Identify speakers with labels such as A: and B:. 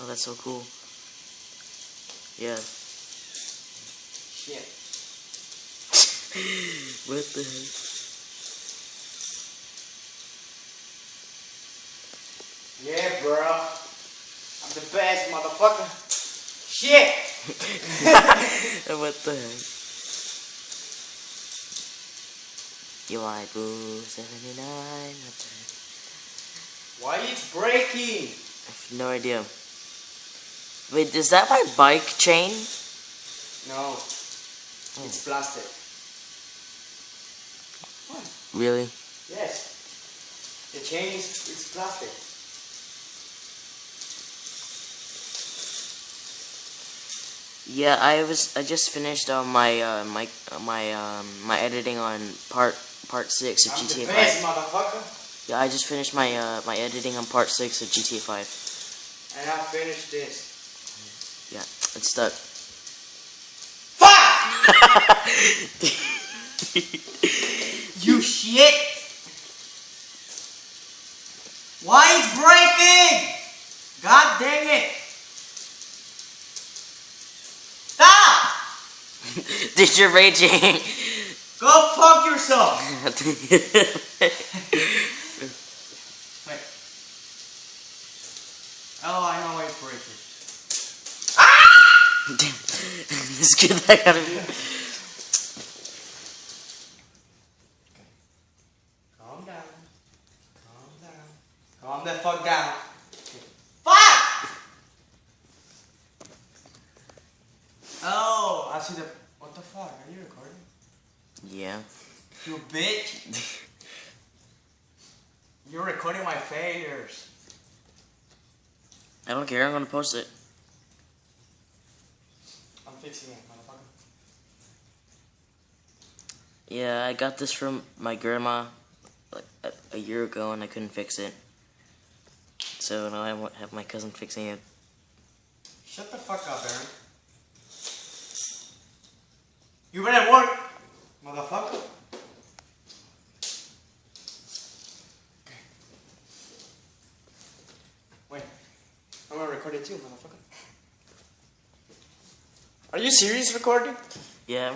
A: Oh, that's so cool. Yeah.
B: Shit.
A: What the heck?
B: Yeah, bro. I'm the best, motherfucker. Shit.
A: What the heck? Eli Boo 79. What the heck?
B: Why it's breaking?
A: I have no idea. Wait, is that my bike chain?
B: No. It's plastic. What?
A: Really?
B: Yes. The chain is plastic.
A: Yeah, I just finished my my editing on part 6 of
B: I'm
A: GTA
B: the best,
A: 5.
B: motherfucker.
A: Yeah, I just finished my my editing on part 6 of GTA 5.
B: And I finished this.
A: Yeah, it's stuck.
B: Fuck! You shit! Why it's breaking? God dang it! Stop!
A: Dude, you're raging.
B: Go fuck yourself! Wait. Oh, I know why it's breaking.
A: Let's get that out of here.
B: Calm down. Calm down. Calm the fuck down. Fuck! Oh, I see the... What the fuck? Are you recording?
A: Yeah.
B: You bitch. You're recording my failures.
A: I don't care. I'm gonna post it.
B: I'm fixing it, motherfucker.
A: Yeah, I got this from my grandma like a year ago, and I couldn't fix it. So now I have my cousin fixing it.
B: Shut the fuck up, Aaron. You better work, motherfucker. Okay. Wait. I'm gonna record it too, motherfucker. Are you serious recording?
A: Yeah.